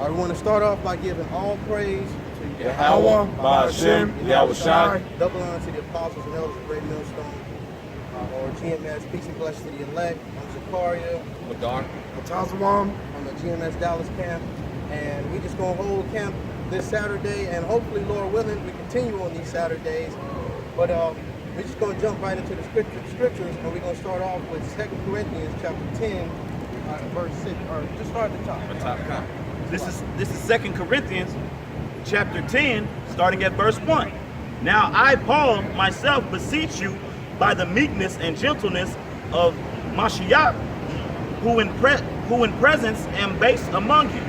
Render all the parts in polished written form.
We want to start off by giving all praise to Yahweh, Ba'ashem, Yahushai. Double honor to the apostles and elders of Great Millstone, or GMS. Peace and blessings to the elect. I'm Zakaria. Madar. Tazawam. I'm the GMS Dallas camp, and we just gonna hold camp this Saturday, and hopefully, Lord willing, we continue on these Saturdays. But we're just gonna jump right into the scriptures, and we're gonna start off with 2 Corinthians chapter 10, verse 6. Or just start at the top. This is 2 Corinthians chapter 10, starting at verse 1. Now I, Paul, myself beseech you by the meekness and gentleness of Mashiach, who in presence am base among you,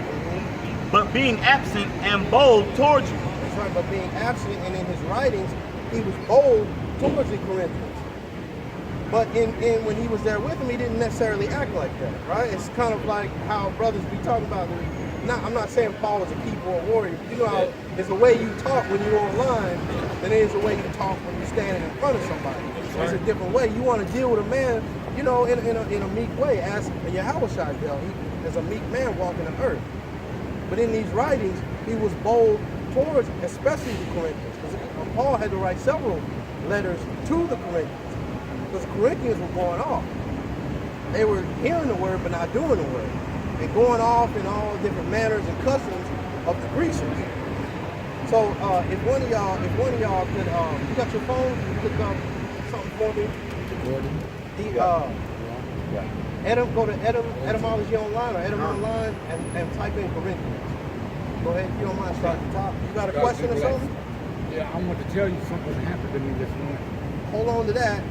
but being absent am bold towards you. That's right, but being absent, and in his writings, he was bold towards the Corinthians. But when he was there with them, he didn't necessarily act like that, right? It's kind of like how brothers be talking about. I'm not saying Paul was a keyboard warrior. You know how there's a way you talk when you're online, and there's a way you talk when you're standing in front of somebody. There's a different way. You want to deal with a man, you know, in a meek way, as Yahushua dealt. He is a meek man walking the earth. But in these writings, he was bold towards, especially the Corinthians. Because Paul had to write several letters to the Corinthians. Because the Corinthians were going off. They were hearing the word, but not doing the word. And going off in all different manners and customs of the Grecians. So if one of y'all could, you got your phone? Can you look up something for me? Go to Etymology Online or Edom Online and type in Corinthians. Go ahead, if you don't mind, start at the top. You got a question or something? Yeah, I want to tell you something that happened to me this morning. Hold on to that.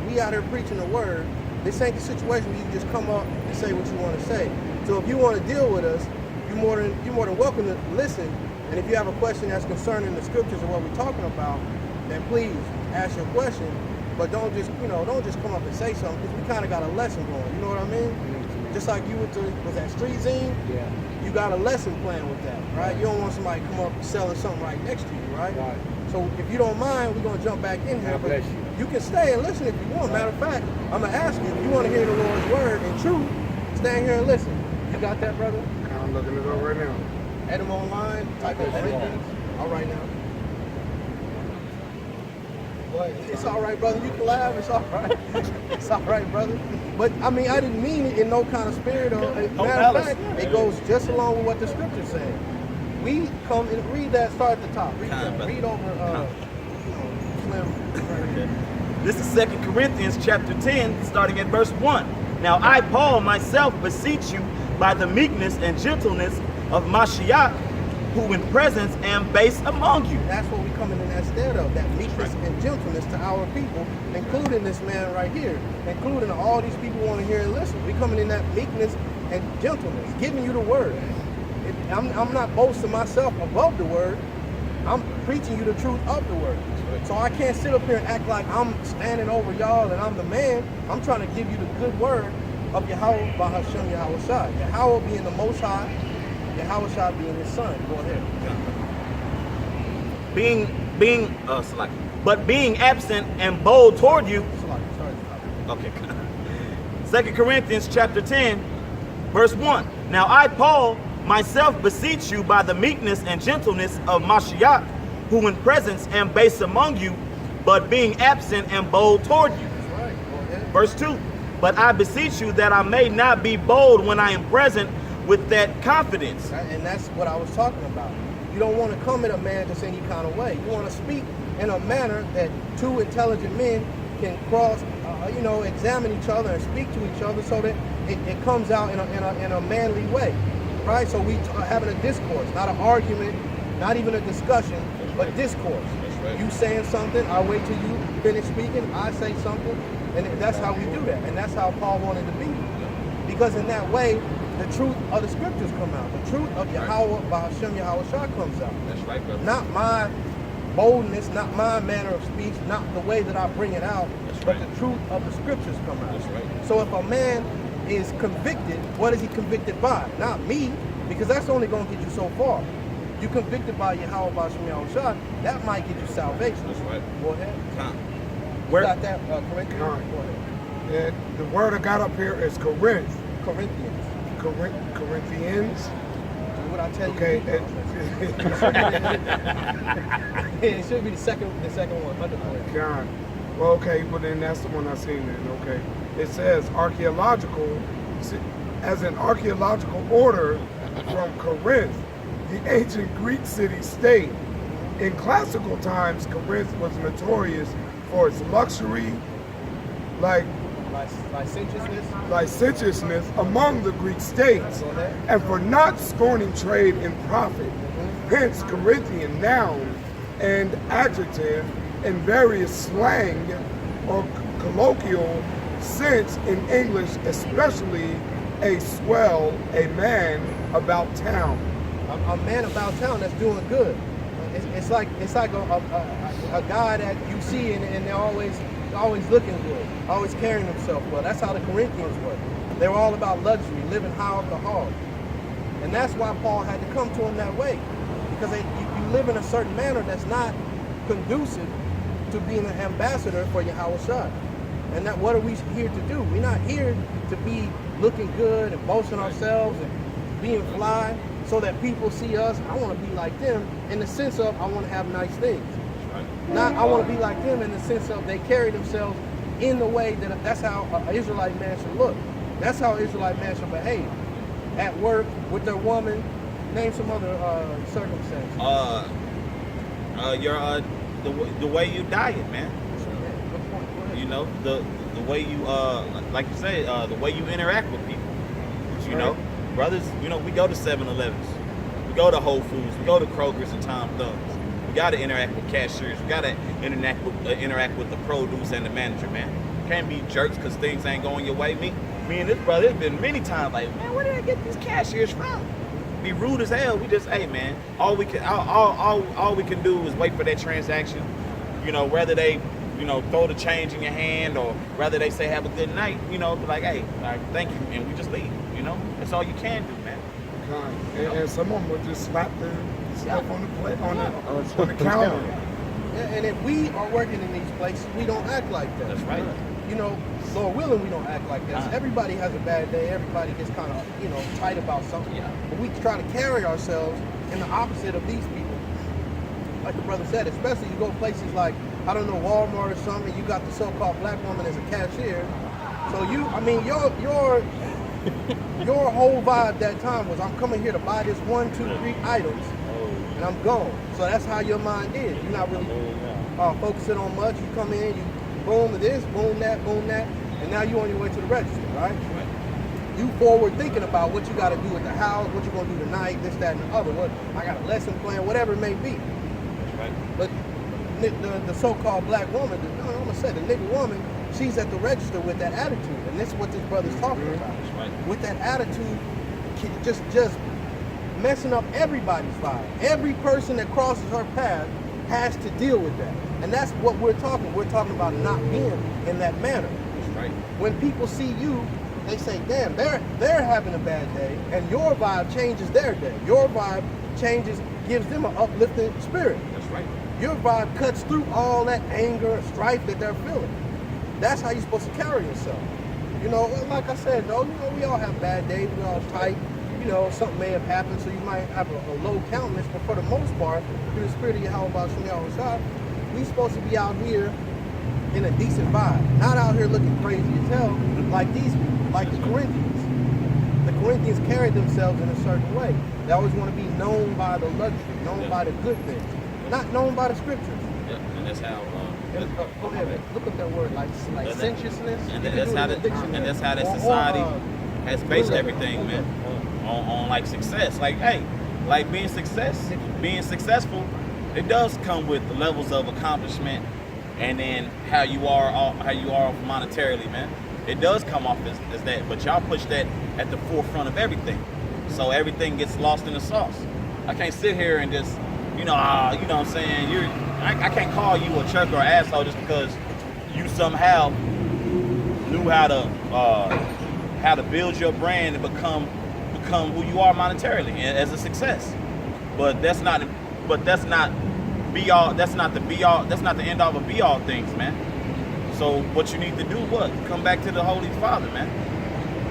We out here preaching the word. This ain't the situation where you can just come up and say what you want to say. So if you want to deal with us, you're more than welcome to listen. And if you have a question that's concerning the scriptures and what we're talking about, then please ask your question. But don't just come up and say something, because we kind of got a lesson going. You know what I mean? Mm-hmm. Just like you was that Street Zine. Yeah. You got a lesson plan with that, right? You don't want somebody to come up selling something right next to you, right? Right. So if you don't mind, we're gonna jump back in here. But you can stay and listen if you want. Matter of fact, I'm gonna ask you if you want to hear the Lord's word in truth. Stand here and listen. You got that, brother? I'm looking it up right now. Edom Online, type in Corinthians. All right now. It's all right, brother. You can laugh. It's all right. It's all right, brother. But I mean, I didn't mean it in no kind of spirit. Matter of fact, it goes just along with what the scripture's saying. We come and read that. Start at the top. Read over. Slim. This is 2 Corinthians chapter 10, starting at verse 1. Now I, Paul, myself beseech you by the meekness and gentleness of Mashiach, who in presence am base among you. That's what we coming in that stead of, that meekness and gentleness to our people, including this man right here, including all these people who want to hear and listen. We coming in that meekness and gentleness, giving you the word. I'm not boasting myself above the word. I'm preaching you the truth of the word. So I can't sit up here and act like I'm standing over y'all and I'm the man. I'm trying to give you the good word of Yahweh, Ba'ashem, Yahushai. Yahweh being the Most High, Yahushai being his son. Go ahead. But being absent and bold toward you. Okay. 2 Corinthians chapter 10, verse 1. Now I, Paul, myself beseech you by the meekness and gentleness of Mashiach, who in presence am base among you, but being absent am bold toward you. Right. Go ahead. Verse 2. But I beseech you that I may not be bold when I am present with that confidence. And that's what I was talking about. You don't want to come at a man just any kind of way. You want to speak in a manner that two intelligent men can examine each other and speak to each other, so that it comes out in a manly way, right? So we are having a discourse, not an argument, not even a discussion, but discourse. Right. You saying something, I wait till you finish speaking, I say something, and that's how we do that. And that's how Paul wanted to be. Because in that way, the truth of the scriptures come out. The truth of Yahweh, Ba'ashem, Yahushua comes out. That's right, brother. Not my boldness, not my manner of speech, not the way that I bring it out, but the truth of the scriptures come out. That's right. So if a man is convicted, what is he convicted by? Not me, because that's only going to get you so far. You convicted by Yahweh, Ba'ashem, Yahushua, that might get you salvation. That's right. Go ahead. Where? You got that, Corinthians? Go ahead. And the word I got up here is Corinthians. Corinthians. Corinthians. Do what I tell you? Okay. It should be the second one, 100%. God. Well, okay, well then that's the one I seen then, okay. It says archaeological, as an archaeological order from Corinth, the ancient Greek city-state. In classical times, Corinth was notorious for its luxury, licentiousness among the Greek states, and for not scorning trade and profit. Hence, Corinthian noun and adjective in various slang or colloquial sense in English, especially a swell, a man about town. A man about town that's doing good. It's like a guy that you see and they're always looking good, always carrying themselves well. That's how the Corinthians were. They were all about luxury, living high off the hog. And that's why Paul had to come to them that way. Because you live in a certain manner that's not conducive to being an ambassador for Yahweh Shai. And that, what are we here to do? We're not here to be looking good and boasting ourselves and being fly so that people see us. I want to be like them in the sense of I want to have nice things. Not I want to be like them in the sense of they carry themselves in the way that's how an Israelite man should look. That's how an Israelite man should behave. At work, with their woman, name some other circumstances. The way you diet, man. You know, the way you like you say, the way you interact with people. You know, brothers, you know, we go to 7-Elevens, we go to Whole Foods, we go to Kroger's and Tom Thumbs. We got to interact with cashiers. We got to interact with the produce and the manager, man. Can't be jerks because things ain't going your way. Me and this brother, it's been many times like, man, where did I get these cashiers from? Be rude as hell. We just, hey, man, all we can do is wait for that transaction. You know, whether they, you know, throw the change in your hand or whether they say have a good night, you know, be like, hey, all right, thank you, and we just leave. You know, that's all you can do, man. And some of them will just slap the stuff on the plate, on the counter. Yeah, and if we are working in these places, we don't act like that. That's right. You know, Lord willing, we don't act like that. Everybody has a bad day. Everybody gets kind of, you know, tight about something. Yeah. But we try to carry ourselves in the opposite of these people. Like the brother said, especially you go places like, I don't know, Walmart or something, you got the so-called black woman as a cashier. So your whole vibe that time was, I'm coming here to buy this 1, 2, 3 items, and I'm gone. So that's how your mind is. You're not really focusing on much. You come in, you boom this, boom that, and now you're on your way to the register, right? You forward thinking about what you got to do at the house, what you're going to do tonight, this, that, and the other. What I got a lesson plan, whatever it may be. Right. But the so-called black woman, I'm going to say the nigga woman, she's at the register with that attitude, and this is what this brother's talking about. Right. With that attitude, just messing up everybody's vibe. Every person that crosses her path has to deal with that, and that's what we're talking. We're talking about not being in that manner. Right. When people see you, they say, "Damn, they're having a bad day," and your vibe changes their day. Your vibe changes, gives them an uplifting spirit. That's right. Your vibe cuts through all that anger, strife that they're feeling. That's how you're supposed to carry yourself. You know, like I said, though, you know, we all have bad days, we all tight. You know, something may have happened, so you might have a low countenance, but for the most part, through the spirit of Yahweh Shai, we supposed to be out here in a decent vibe, not out here looking crazy as hell like these people, like the Corinthians. The Corinthians carried themselves in a certain way. They always want to be known by the luxury, known by the good things, not known by the scriptures. Yeah, and that's how. Go ahead, look up that word, licentiousness. And that's how that society has based everything, man, on like success. Like, hey, like being successful, it does come with the levels of accomplishment, and then how you are monetarily, man. It does come off as that, but y'all push that at the forefront of everything, so everything gets lost in the sauce. I can't sit here and just, you know what I'm saying? I can't call you a trucker or asshole just because you somehow knew how to build your brand and become who you are monetarily and as a success. But that's not be all. That's not the be all. That's not the end all of be all things, man. So what you need to do, come back to the Holy Father, man.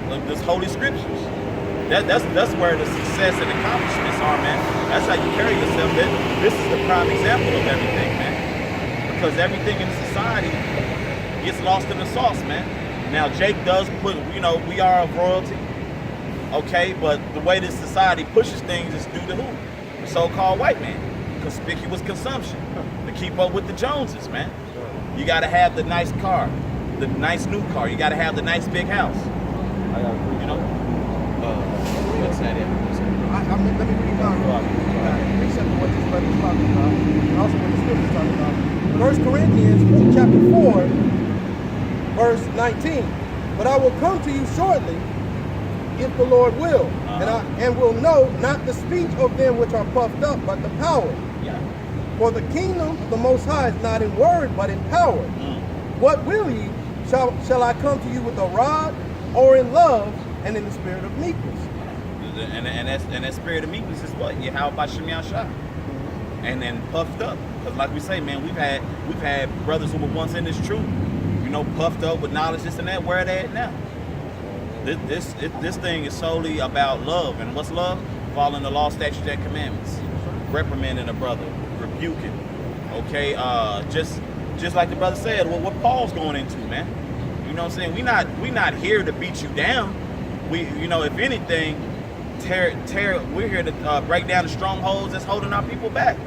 Like this Holy Scriptures. That's where the success and accomplishments are, man. That's how you carry yourself. This is the prime example of everything, man. Because everything in society gets lost in the sauce, man. Now Jake does put, we are of royalty, okay, but the way this society pushes things is due to who? The so-called white man. Conspicuous consumption to keep up with the Joneses, man. You gotta have the nice car, the nice new car. You gotta have the nice big house. I got agree. Let me read except for what this brother is talking about, and also what the scripture is talking about. 1 Corinthians chapter 4, verse 19. But I will come to you shortly, if the Lord will, and will know not the speech of them which are puffed up, but the power. Yeah. For the kingdom of the Most High is not in word, but in power. What will ye? Shall I come to you with a rod, or in love, and in the spirit of meekness? And that spirit of meekness is what? Yahweh Bashem Yahshua. And then puffed up. Because like we say, man, we've had brothers who were once in this truth, puffed up with knowledge, this and that. Where are they at now? This thing is solely about love. And what's love? Following the law, statutes, and commandments. Reprimanding a brother, rebuking. Okay, just like the brother said, what Paul's going into, man. You know what I'm saying? We not here to beat you down. We, if anything, we're here to break down the strongholds that's holding our people back.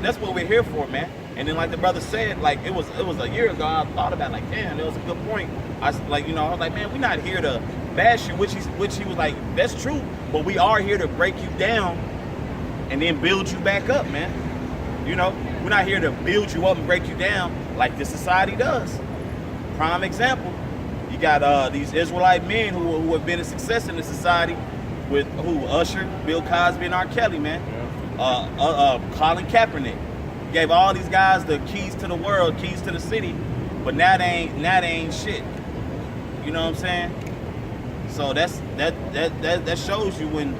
That's what we're here for, man. And then, like the brother said, like it was a year ago. I thought about it, like, damn, that was a good point. I was like, man, we're not here to bash you, which he was like, that's true, but we are here to break you down and then build you back up, man. We're not here to build you up and break you down like this society does. Prime example, you got these Israelite men who have been a success in the society with Usher, Bill Cosby, and R. Kelly, man. Colin Kaepernick gave all these guys the keys to the world, keys to the city, but now they ain't shit. You know what I'm saying? So that shows you when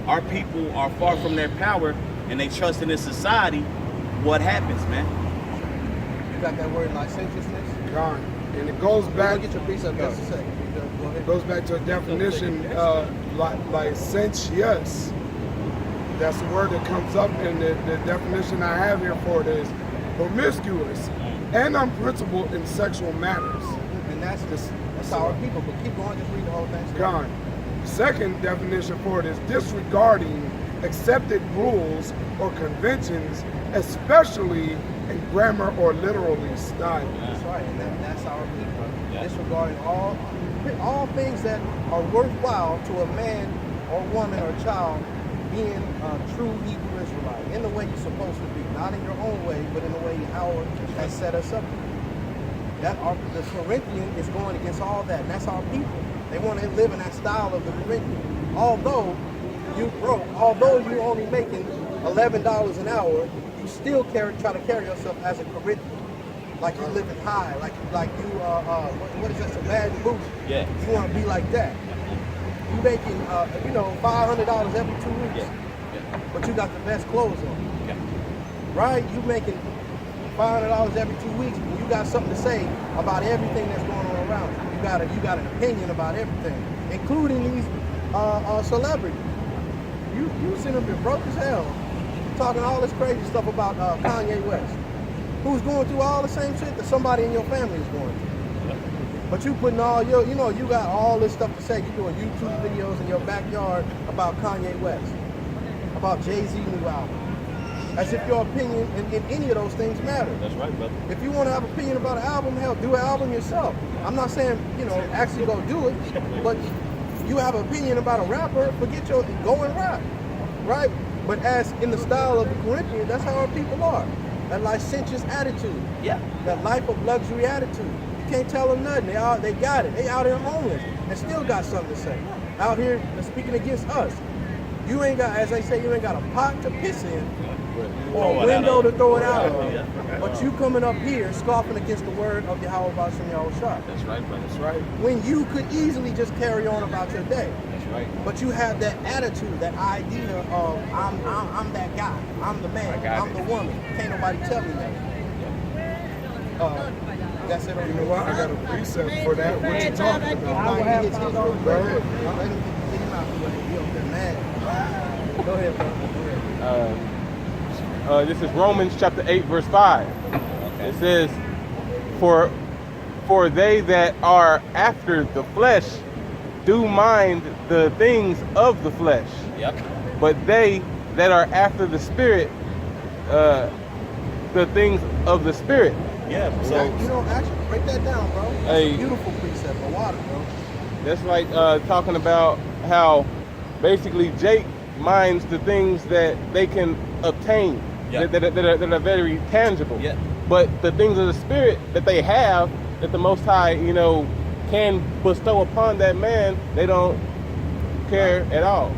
our people are far from their power and they trust in this society, what happens, man? You got that word licentiousness? Gone. And it goes back. Get your piece up just a second. Go ahead. It goes back to a definition, licentious. That's the word that comes up, and the definition I have here for it is promiscuous and unprincipled in sexual matters. And that's our people. But keep going, just read the whole thing. Gone. The second definition for it is disregarding accepted rules or conventions, especially in grammar or literary style. That's right, and that's our people. Yeah. Disregarding all things that are worthwhile to a man or woman or child being a true Hebrew Israelite, in the way you're supposed to be, not in your own way, but in the way Howard has set us up to be. The Corinthian is going against all that, and that's our people. They want to live in that style of the Corinthian. Although you broke, although you're only making $11 an hour, you still try to carry yourself as a Corinthian, like you're living high, like you what is that? Some bad boots. Yeah. You want to be like that. You making $500 every 2 weeks, but you got the best clothes on. Yeah. Right? You making $500 every 2 weeks, and you got something to say about everything that's going on around you. You got an opinion about everything, including these celebrities. You sitting up here broke as hell, talking all this crazy stuff about Kanye West, who's going through all the same shit that somebody in your family is going through. But you putting all your, you got all this stuff to say. You doing YouTube videos in your backyard about Kanye West, about Jay-Z new album, as if your opinion in any of those things matter. That's right, brother. If you want to have an opinion about an album, hell, do an album yourself. I'm not saying, actually go do it, but you have an opinion about a rapper, go and rap, right? But as in the style of the Corinthians, that's how our people are. That licentious attitude. Yeah. That life of luxury attitude. You can't tell them nothing. They got it. They out here homeless and still got something to say. Out here speaking against us. You ain't got, as they say, you ain't got a pot to piss in or a window to throw it out of. But you coming up here scoffing against the word of Yahweh Bashem Yahushua. That's right, brother. That's right. When you could easily just carry on about your day. That's right. But you have that attitude, that idea of I'm that guy, I'm the man, I'm the woman. Can't nobody tell me that. That's it. You know what? I got a precept for that. What you talking about? He hits his real Go quick. ahead. Let him get him out the way. He up there mad. Go ahead, bro. Go ahead. This is Romans chapter 8, verse 5. It says, For they that are after the flesh do mind the things of the flesh. Yep. But they that are after the Spirit, the things of the Spirit. Yeah. So You know, actually, break that down, bro. That's Hey. a beautiful precept for water, bro. That's like talking about how basically Jake minds the things that they can obtain, Yeah. that are very tangible. Yeah. But the things of the Spirit that they have, that the Most High, can bestow upon that man, they don't care at all.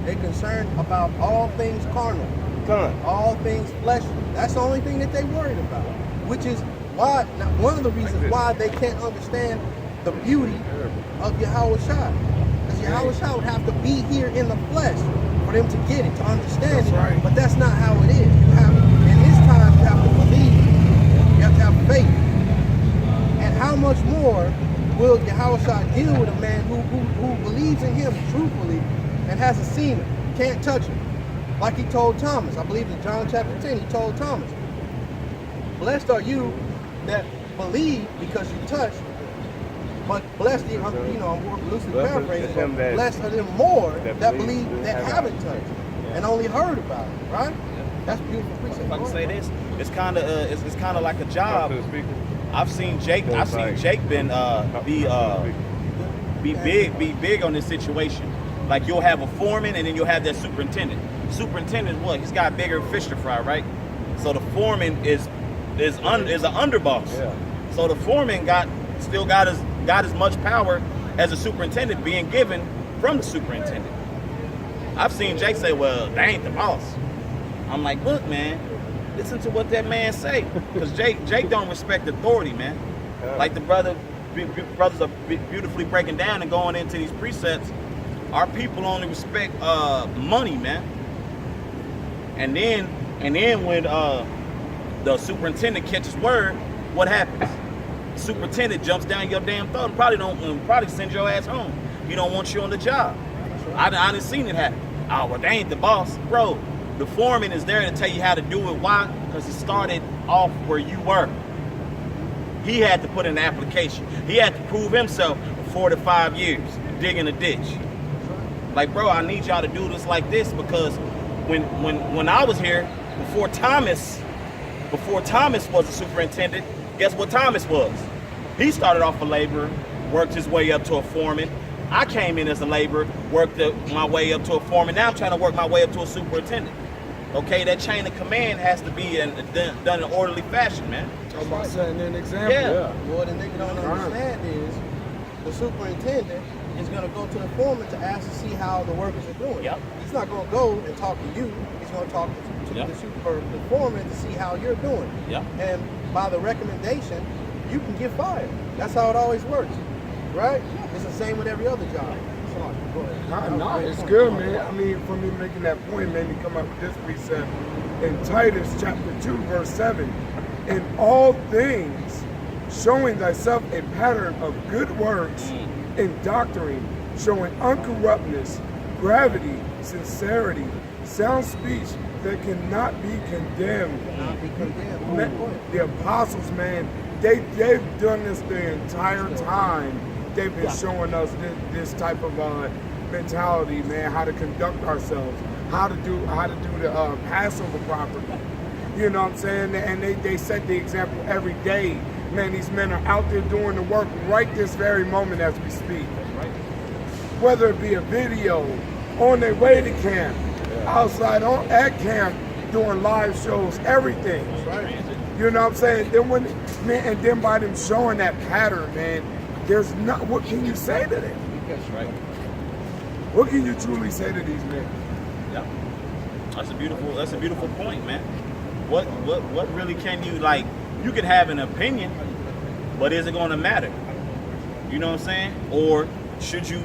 They're concerned about all things carnal, Son. all things fleshly. That's the only thing that they worried about, which is why, now, one of the reasons why they can't understand the beauty of Yahweh Shai. Because Yahweh Shai would have to be here in the flesh for them to get it, to understand That's it. right. But that's not how it is. You have, in this time, you have to believe. You have to have faith. And how much more will Yahweh Shai deal with a man who believes in him truthfully and hasn't seen him, can't touch him? Like he told Thomas, I believe in John chapter 10, he told Thomas, blessed are you that believe because you touched, but blessed, I'm loosely Blessed paraphrasing, is him but that- blessed are them more that that believe believe and that have haven't not. touched and only heard about it, right? That's beautiful precept. if I can say this, it's kind of it's kind of like a job. Talk to the speaker. I've seen Jake been be big on this situation. Like you'll have a foreman and then you'll have that superintendent. Superintendent, what? He's got bigger fish to fry, right? So the foreman is an underboss. Yeah. So the foreman still got as much power as a superintendent being given from the superintendent. I've seen Jake say, "Well, they ain't the boss." I'm like, "Look, man, listen to what that man say, because Jake don't respect authority, man." Yeah. Like the brothers are beautifully breaking down and going into these precepts. Our people only respect money, man. And then when the superintendent catches word, what happens? The superintendent jumps down your damn throat and probably send your ass home. He don't want you on the job. I done seen it happen. Oh, well, they ain't the boss, bro. The foreman is there to tell you how to do it. Why? Because he started off where you were. He had to put in the application. He had to prove himself for 4 to 5 years digging a ditch. Like, bro, I need y'all to do this like this, because when I was here, before Thomas was the superintendent, guess what Thomas was? He started off a laborer, worked his way up to a foreman. I came in as a laborer, worked my way up to a foreman. Now I'm trying to work my way up to a superintendent. Okay, that chain of command has to be done in an orderly fashion, man. Talking about setting an example. Yeah. What the nigga don't understand is the superintendent is going to go to the foreman to ask to see how the workers are doing. Yep. He's not going to go and talk to you. He's going to talk to Yep. the foreman to see how you're doing. Yep. And by the recommendation, you can get fired. That's how it always works, right? It's the same with every other job. Sorry, go ahead. No, it's good, man. I mean, for me making that point made me come up with this precept in Titus chapter 2, verse 7. In all things, showing thyself a pattern of good works, in doctrine, showing uncorruptness, gravity, sincerity, sound speech that cannot be condemned. Not be condemned. Man, the apostles, man, they've done this the entire time. They've been showing us this type of mentality, man, how to conduct ourselves, how to do the Passover properly. You know what I'm saying? And they set the example every day. Man, these men are out there doing the work right this very moment as we speak. Whether it be a video, on their way to camp, outside at camp, doing live shows, everything. You know what I'm saying? And then by them showing that pattern, man, there's not. What can you say to them? That's right. What can you truly say to these men? Yeah. That's a beautiful point, man. What really can you, like, you can have an opinion, but is it going to matter? You know what I'm saying? Or should you,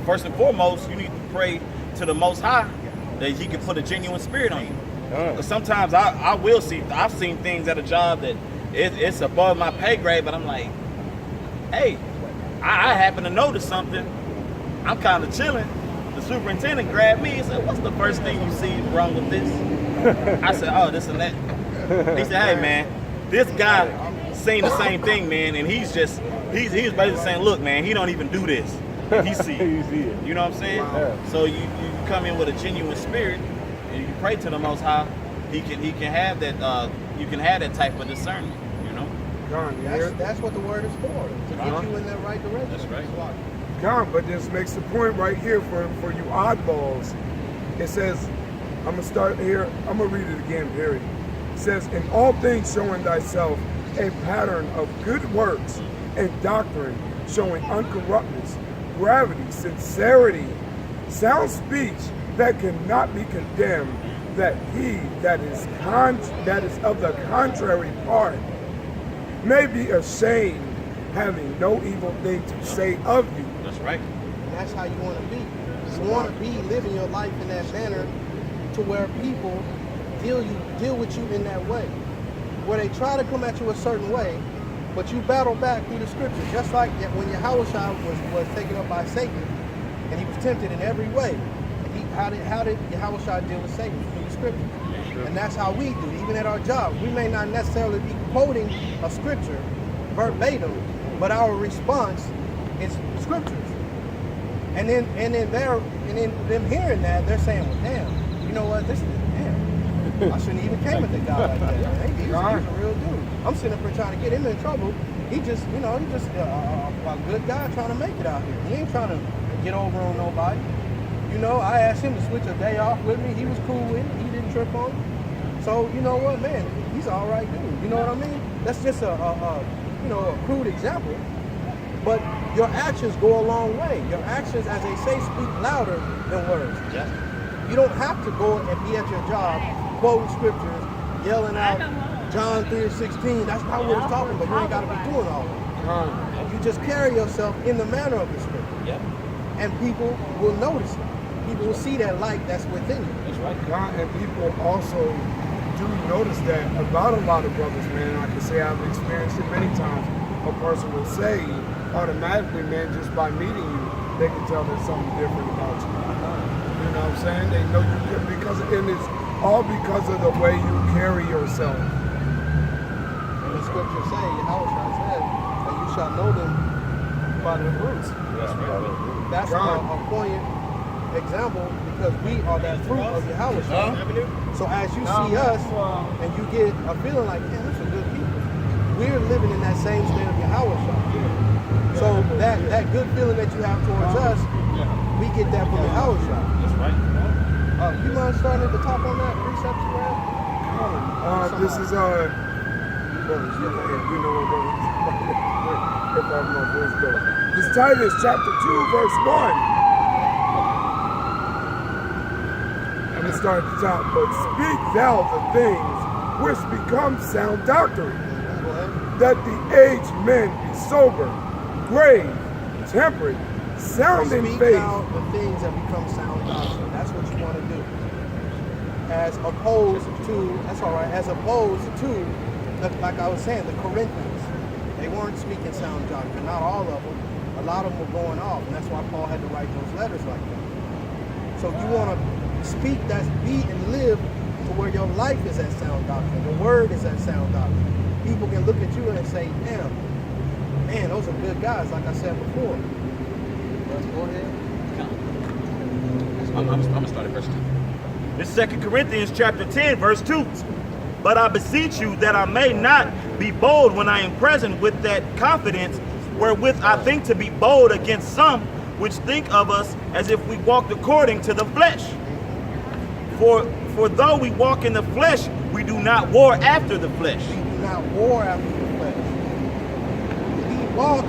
first and foremost, you need to pray to the Most High that He can put a genuine spirit on you. Because sometimes I've seen things at a job that it's above my pay grade, but I'm like, hey, I happen to notice something. I'm kind of chilling. The superintendent grabbed me and said, what's the first thing you see wrong with this? I said, oh, this and that. He said, hey, man, this guy saying the same thing, man, and he's basically saying, look, man, he don't even do this. He see it. You see it. You know what I'm saying? Wow. So you come in with a genuine spirit and you pray to the Most High, he can have that you can have that type of discernment, you know? Gone, you hear? That's what the word is for, to get you in that right direction. That's right. Gone, but this makes the point right here for you oddballs. It says, I'm gonna start here, I'm gonna read it again, period. It says, in all things showing thyself a pattern of good works and doctrine, showing uncorruptness, gravity, sincerity, sound speech that cannot be condemned, that he that is of the contrary part may be ashamed, having no evil thing to say of you. That's right. And that's how you want to be. You want to be living your life in that manner to where people deal with you in that way. Where they try to come at you a certain way, but you battle back through the scriptures. Just like when Yahushua was taken up by Satan, and he was tempted in every way. How did Yahushua deal with Satan? Through the scriptures. And that's how we do, even at our job. We may not necessarily be quoting a scripture verbatim, but our response is scriptures. And then them hearing that, they're saying, well, damn, you know what, this is damn. I shouldn't even came with a guy like that. He's a real dude. I'm sitting up here trying to get him in trouble. He just a good guy trying to make it out here. He ain't trying to get over on nobody. You know, I asked him to switch a day off with me. He was cool with it. He didn't trip on it. So, you know what, man, he's an all right dude. You know what I mean? That's just a crude example. But your actions go a long way. Your actions, as they say, speak louder than words. Yeah. You don't have to go and be at your job, quoting scriptures, yelling out John 3:16. That's not what it's talking about. You ain't got to be doing all that. You just carry yourself in the manner of the scripture. Yep. And people will notice it. People will see that light that's within you. That's right. God, and people also do notice that about a lot of brothers, man. I can say I've experienced it many times. A person will say automatically, man, just by meeting you, they can tell there's something different about you. You know what I'm saying? They know you because and it's all because of the way you carry yourself. And the scriptures say, Yahushua said, that you shall know them by their fruits. That's right. That's a poignant example because we are that fruit of Yahushua. So as you see us and you get a feeling like, man, these are good people, we're living in that same state of Yahushua. So that good feeling that you have towards us, we get that from Yahushua. That's right. You mind starting at the top on that precept you have? This is brothers, you know what brothers. If I have my voice go. This Titus chapter 2, verse 1. I'm going to start at the top. But speak thou the things which become sound doctrine, that the aged men be sober, grave, temperate, sound in Speak faith. out the things that become sound doctrine. That's what you want to do. As opposed to, like I was saying, the Corinthians. They weren't speaking sound doctrine. Not all of them. A lot of them were going off, and that's why Paul had to write those letters like that. So you want to speak that, be and live to where your life is that sound doctrine. The word is that sound doctrine. People can look at you and say, damn, man, those are good guys, like I said before. Let's go ahead. I'm going to start at verse 2. This is 2 Corinthians chapter 10, verse 2. But I beseech you that I may not be bold when I am present with that confidence wherewith I think to be bold against some which think of us as if we walked according to the flesh. For though we walk in the flesh, we do not war after the flesh. We do not war after the flesh. We walk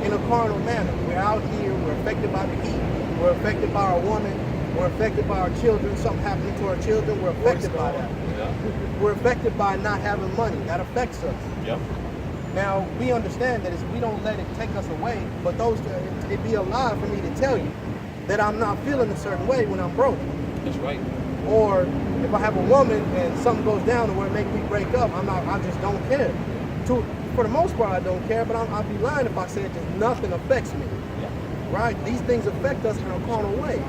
in a carnal manner. We're out here, we're affected by the heat, we're affected by our woman, we're affected by our children, something happening to our children, we're affected by that. We're affected by not having money. That affects us. Yep. Now, we understand that we don't let it take us away, but it'd be a lie for me to tell you that I'm not feeling a certain way when I'm broke. That's right. Or if I have a woman and something goes down to where it makes me break up, I just don't care For the most part, I don't care, but I'd be lying if I said just nothing affects me. Right? These things affect us in a carnal way.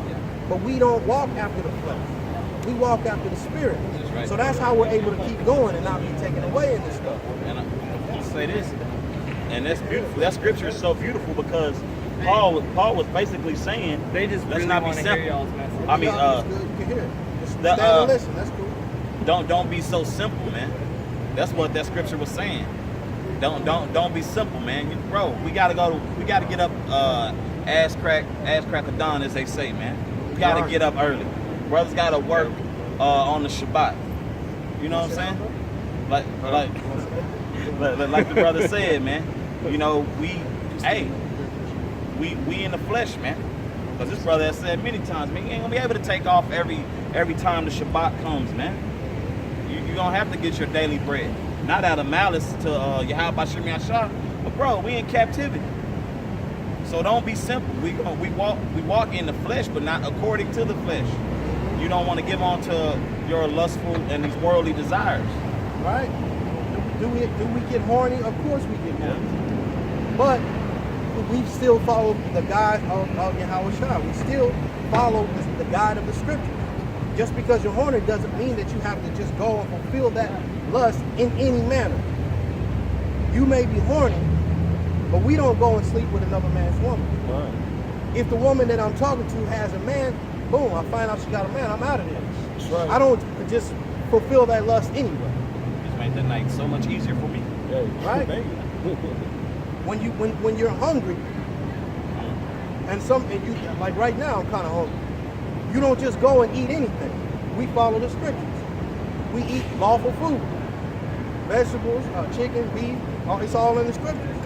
But we don't walk after the flesh. We walk after the spirit. right. So that's how we're able to keep going and not be taken away in this stuff. And I'll say this, and that's beautiful. That scripture is so beautiful because Paul was basically saying, They just let's really not be want to hear simple. y'all's message. I mean, That's good. You can hear it. Just the, stand and listen. That's cool. don't be so simple, man. That's what that scripture was saying. Don't be simple, man. Bro, we gotta get up ass crack of dawn, as they say, man. We gotta get up early. Brothers gotta work on the Shabbat. You know what I'm saying? Like the brother said, man. You know, we in the flesh, man. Because this brother has said many times, man, you ain't gonna be able to take off every time the Shabbat comes, man. You're gonna have to get your daily bread. Not out of malice to Yahweh Bashim Yashah, but bro, we in captivity. So don't be simple. We walk in the flesh, but not according to the flesh. You don't want to give on to your lustful and these worldly desires. Right? Do we get horny? Of course we get horny. But we still follow the guide of Yahweh Shai. We still follow the guide of the scriptures. Just because you're horny doesn't mean that you have to just go and fulfill that lust in any manner. You may be horny, but we don't go and sleep with another man's woman. Right. If the woman that I'm talking to has a man, boom, I find out she got a man, I'm out of there. Right. I don't just fulfill that lust anyway. Just made the night so much easier for me. Hey, Right? thank you. When you're hungry, and you like right now I'm kind of hungry. You don't just go and eat anything. We follow the scriptures. We eat lawful food, vegetables, chicken, beef. It's all in the scriptures,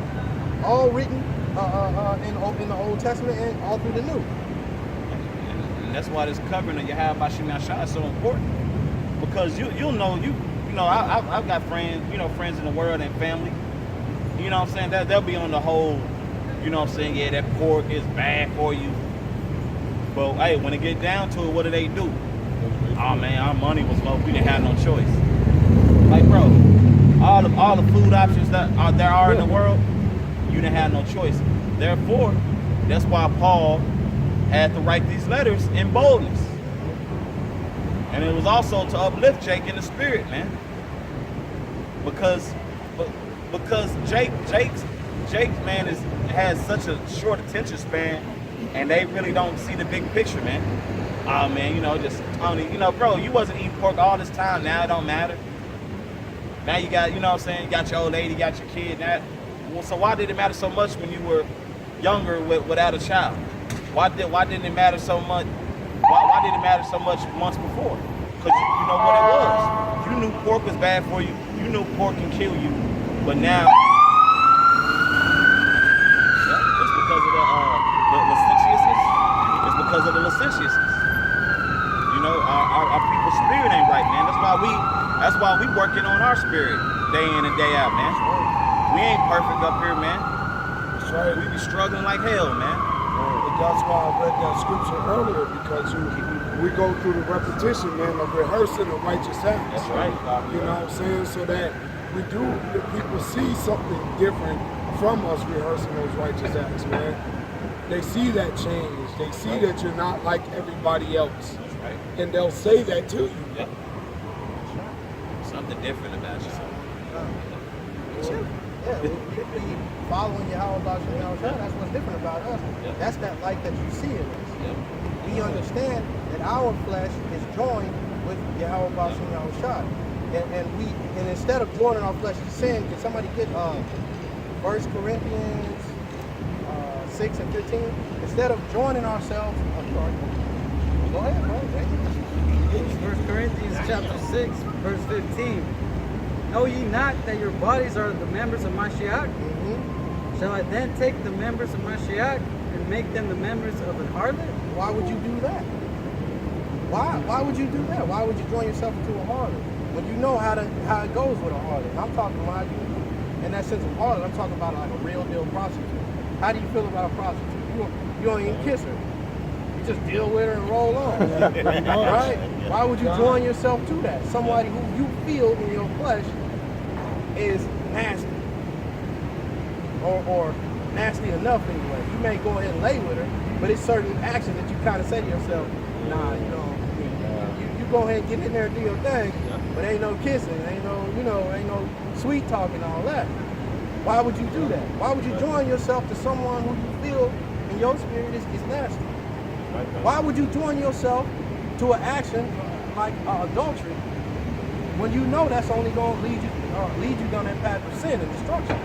all written in the Old Testament and all through the New. And that's why this covering of Yahweh Bashim Yashah is so important. Because you'll know I've got friends, friends in the world and family. You know what I'm saying? That they'll be on the whole, you know what I'm saying, yeah, that pork is bad for you. But hey, when it get down to it, what do they do? Oh man, our money was low. We didn't have no choice. Like, bro, all the food options that there are in the world, you didn't have no choice. Therefore, that's why Paul had to write these letters in boldness. And it was also to uplift Jake in the spirit, man. Because Jake man has such a short attention span, and they really don't see the big picture, man. Oh man, just Tony, bro, you wasn't eating pork all this time. Now it don't matter. Now you got, you got your old lady, you got your kid. Now, so why did it matter so much when you were younger without a child? Why didn't it matter so much? Why did it matter so much months before? Because you know what it was. You knew pork was bad for you. You knew pork can kill you. But now, it's because of the licentiousness. It's because of the licentiousness. Our people's spirit ain't right, man. That's why we working on our spirit day in and day out, man. We ain't perfect up here, man. That's right. We be struggling like hell, man. But that's why I read that scripture earlier, because we go through the repetition, man, of rehearsing the righteous acts. That's right. You know what I'm saying? So that the people see something different from us rehearsing those righteous acts, man. They see that change. They see that you're not like everybody else. That's right. And they'll say that to you. Yep. Something different about you. Yeah, we following Yahweh Bashim Yahweh. That's what's different about us. Yep. That's that light that you see in us. Yep. We understand that our flesh is joined with Yahweh Bashim Yahweh. And instead of joining our flesh to sin, can somebody get 1 Corinthians 6 and 15? Instead of joining ourselves, go ahead, bro. 1 Corinthians chapter 6, verse 15. Know ye not that your bodies are the members of Mashiach? Mm-hmm. Shall I then take the members of Mashiach and make them the members of an harlot? Why would you do that? Why would you do that? Why would you join yourself into a harlot? When you know how it goes with a harlot. I'm talking about, in that sense of harlot, I'm talking about like a real deal prostitute. How do you feel about a prostitute? You don't even kiss her. You just deal with her and roll on. Right? Why would you join yourself to that? Somebody who you feel in your flesh is nasty. or nasty enough anyway. You may go ahead and lay with her, but it's certain actions that you kind of say to yourself, nah, you go ahead and get in there and do your thing, but ain't no kissing, ain't no sweet talking, all that. Why would you do that? Why would you join yourself to someone who you feel in your spirit is nasty? Why would you join yourself to an action like adultery when you know that's only going to lead you down that path of sin and destruction?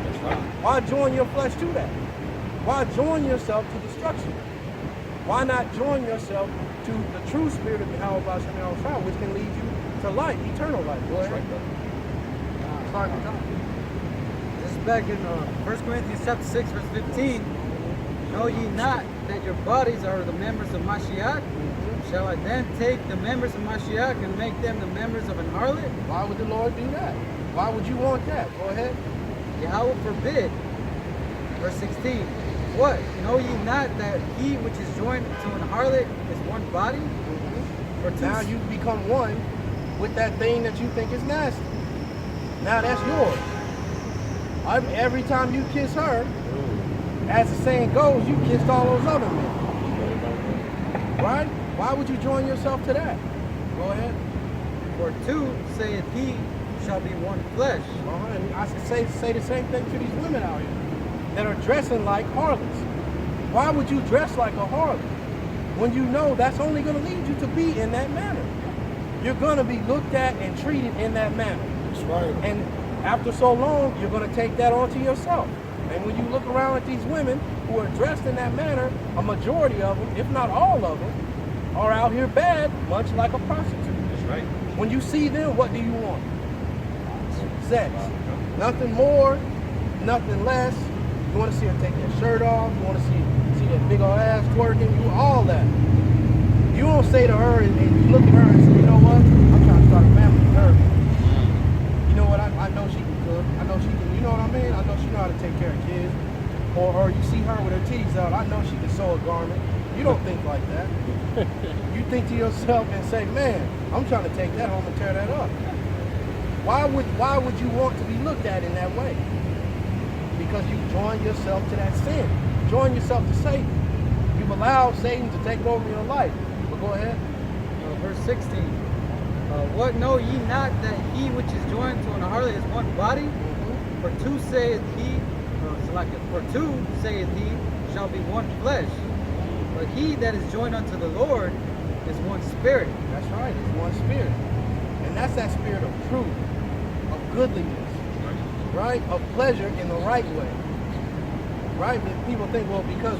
Why join your flesh to that? Why join yourself to destruction? Why not join yourself to the true spirit of Yahweh B'Shem Yahushua, which can lead you to life, eternal life? Go ahead. Sorry, This is back in 1 Corinthians chapter 6, verse 15. Know ye not that your bodies are the members of Mashiach? Shall I then take the members of Mashiach and make them the members of an harlot? Why would the Lord do that? Why would you want that? Go ahead. Yahweh forbid. Verse 16. What? Know ye not that he which is joined to an harlot is one body? For two Now you become one with that thing that you think is nasty. Now that's yours. Every time you kiss her, as the saying goes, you kissed all those other men. Right? Why would you join yourself to that? Go ahead. For two saith he shall be one flesh. All right. And I should say the same thing to these women out here that are dressing like harlots. Why would you dress like a harlot when you know that's only going to lead you to be in that manner? You're going to be looked at and treated in that manner. That's right. And after so long, you're going to take that onto yourself. And when you look around at these women who are dressed in that manner, a majority of them, if not all of them, are out here bad, much like a prostitute. That's right. When you see them, what do you want? Sex. Nothing more, nothing less. You want to see her take that shirt off. You want to see that big old ass twerking. You all that. You don't say to her and you look at her and say, you know what? I'm trying to start a family with her. You know what? I know she can cook. I know she can. You know what I mean? I know she know how to take care of kids. Or you see her with her titties out. I know she can sew a garment. You don't think like that. You think to yourself and say, man, I'm trying to take that home and tear that up. Why would you want to be looked at in that way? Because you join yourself to that sin. Join yourself to Satan. You've allowed Satan to take over your life. But go ahead. Verse 16. What know ye not that he which is joined to an harlot is one body? For two saith he, for two saith he, shall be one flesh. But he that is joined unto the Lord is one spirit. That's right. It's one spirit. And that's that spirit of truth, of goodliness, right? Of pleasure in the right way. Right? But people think, well, because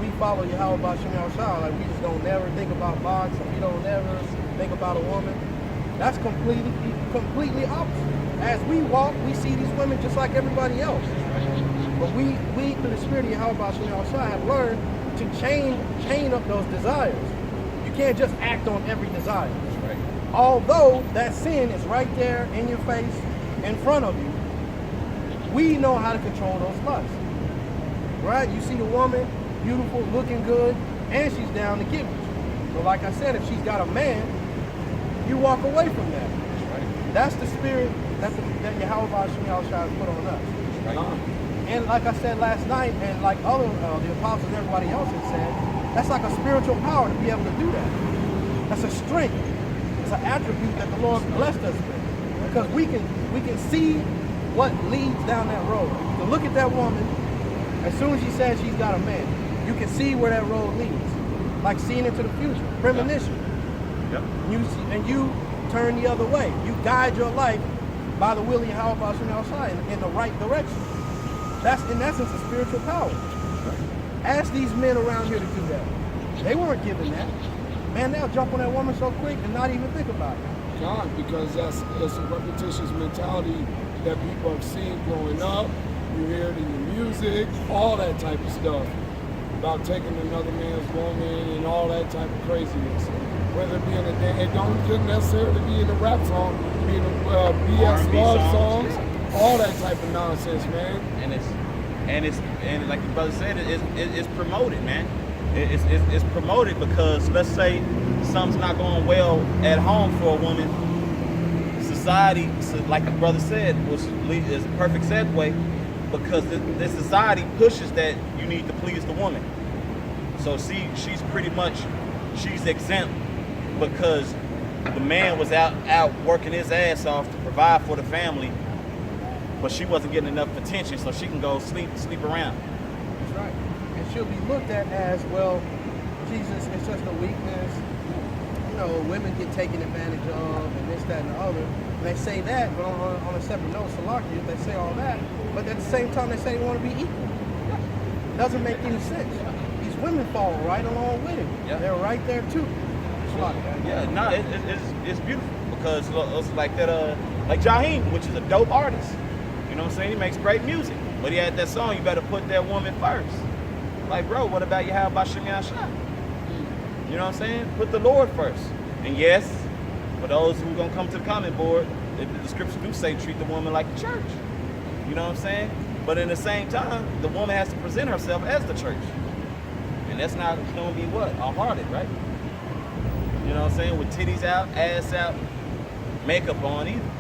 we follow Yahweh B'Shem Yahushua, like we just don't never think about box and we don't never think about a woman. That's completely opposite. As we walk, we see these women just like everybody else. But we through the spirit of Yahweh B'Shem Yahushua, have learned to chain up those desires. You can't just act on every desire. Right. Although that sin is right there in your face, in front of you, we know how to control those lusts. Right? You see the woman, beautiful, looking good, and she's down to get with you. So like I said, if she's got a man, you walk away from that. Right. That's the spirit that Yahweh B'Shem Yahushua has put on us. Right. And like I said last night, and like other the apostles and everybody else had said, that's like a spiritual power to be able to do that. That's a strength. It's an attribute that the Lord blessed us with. Because we can see what leads down that road. To look at that woman, as soon as she says she's got a man, you can see where that road leads. Like seeing into the future, premonition. Yep. And you turn the other way. You guide your life by the will of Yahweh B'Shem Yahushua in the right direction. That's in essence a spiritual power. Ask these men around here to do that. They weren't given that. Man, they'll jump on that woman so quick and not even think about it. God, because that's a repetitious mentality that people have seen growing up. You hear it in the music, all that type of stuff about taking another man's woman and all that type of craziness. Whether it be in it don't necessarily be in a rap song, be in a BS R&B love songs. songs, all that type of nonsense, man. And like the brother said, it's promoted, man. It's promoted because let's say something's not going well at home for a woman. Society, like the brother said, is a perfect segue. because this society pushes that you need to please the woman. So see, she's pretty much, she's exempt because the man was out working his ass off to provide for the family, but she wasn't getting enough attention, so she can go sleep around. That's right. And she'll be looked at as, well, Jesus, it's just a weakness. You know, women get taken advantage of and this, that, and the other. And they say that, but on a separate note, Salakia, they say all that, but at the same time they say they want to be equal. Doesn't make any sense. These women fall right along with him. Yeah. They're right there too. Salakia. Yeah, no, it's beautiful because it's like that, like Jaheim, which is a dope artist. You know what I'm saying? He makes great music, but he had that song, you better put that woman first. Like, bro, what about you? How about Shemi Ashai? You know what I'm saying? Put the Lord first. And yes, for those who are going to come to the comment board, the scriptures do say treat the woman like the church. You know what I'm saying? But in the same time, the woman has to present herself as the church. And that's not going to be what? All-hearted, right? You know what I'm saying? With titties out, ass out, makeup on either.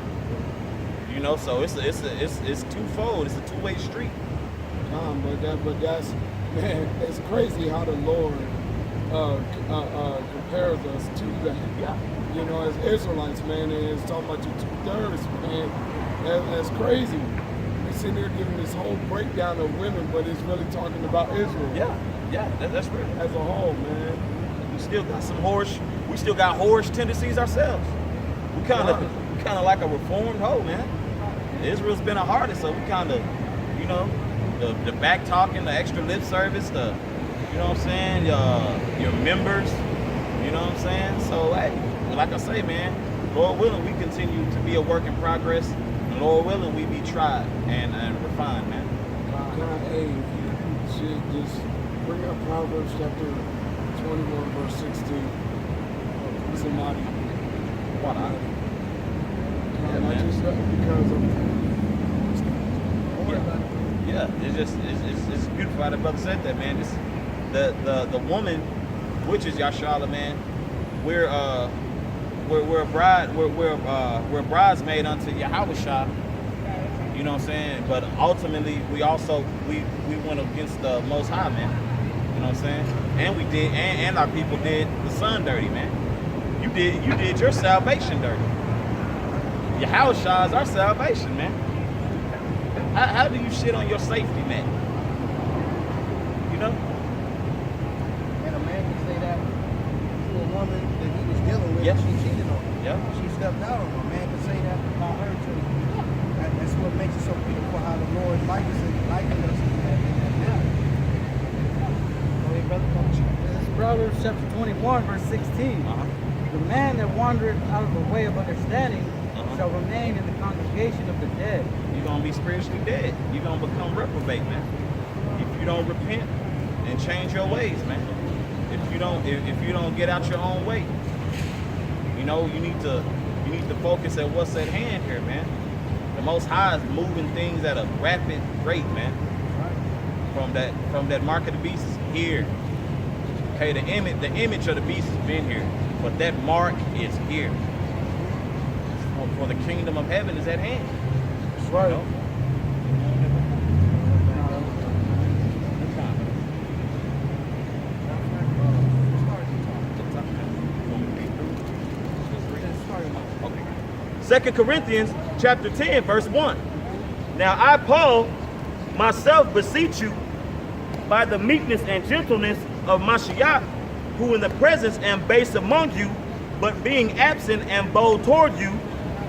You know, so it's twofold. It's a two-way street. But that's, man, it's crazy how the Lord compares us to that. Yeah. You know, as Israelites, man, and it's talking about your 2/3, man. That's crazy. We're sitting here giving this whole breakdown of women, but it's really talking about Israel. Yeah, that's real. As a whole, man. We still got some whorish tendencies ourselves. We kind of like a reformed hoe, man. Israel's been a hardest, so we kind of, you know, the back talking, the extra lip service, the, you know what I'm saying, your members, you know what I'm saying. So hey, like I say, man, Lord willing, we continue to be a work in progress, and Lord willing, we be tried and refined, man. Hey, if you should just bring up Proverbs chapter 21, verse 16. Somebody. Why not? I just because of Yeah, it's beautiful how the brother said that, man. This, the woman, which is Yashala, man. We're a bridesmaid unto Yahushua. You know what I'm saying? But ultimately, we went against the Most High, man. You know what I'm saying? And we did, and our people did the son dirty, man. You did your salvation dirty. Yahushua is our salvation, man. How do you shit on your safety net? You know? And a man can say that to a woman that he was dealing with, Yeah. and she cheated on him. Yeah. She stepped out on him. A man can say that about her too. That's what makes it so beautiful how the Lord likens us in that manner. Go ahead, brother. This is Proverbs chapter 21, verse 16. The man that wandereth out of the way of understanding shall remain in the congregation of the dead. You're gonna be spiritually dead. You're gonna become reprobate, man. If you don't repent and change your ways, man. If you don't get out your own way, you know, you need to focus at what's at hand here, man. The Most High is moving things at a rapid rate, man. From that mark of the beast is here. Okay, the image of the beast has been here, but that mark is here. For the kingdom of heaven is at hand. That's right. You know? Okay. 2 Corinthians chapter 10, verse 1. Now I, Paul, myself beseech you by the meekness and gentleness of Mashiach, who in the presence am base among you, but being absent am bold toward you.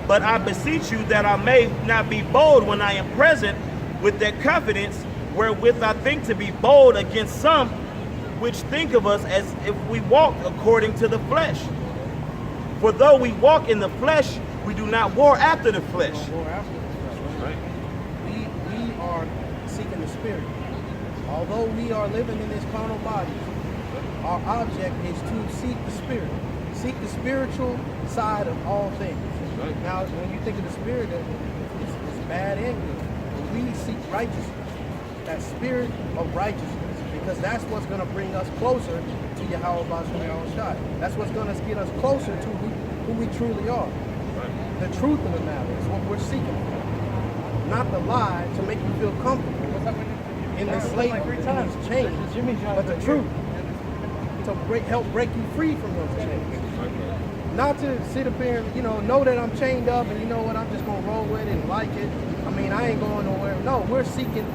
But I beseech you that I may not be bold when I am present with that confidence wherewith I think to be bold against some which think of us as if we walked according to the flesh. For though we walk in the flesh, we do not war after the flesh. Right. We are seeking the spirit. Although we are living in this carnal body, our object is to seek the spirit. Seek the spiritual side of all things. Right. Now, when you think of the spirit, it's bad and good. But we seek righteousness, that spirit of righteousness, because that's what's going to bring us closer to Yahweh Shai. That's what's going to get us closer to who we truly are. Right. The truth of the matter is what we're seeking. not the lie to make you feel comfortable in this slavery, in these chains, but the truth to help break you free from those chains. Not to sit up here and, know that I'm chained up and you know what, I'm just going to roll with it and like it. I mean, I ain't going nowhere. No, we're seeking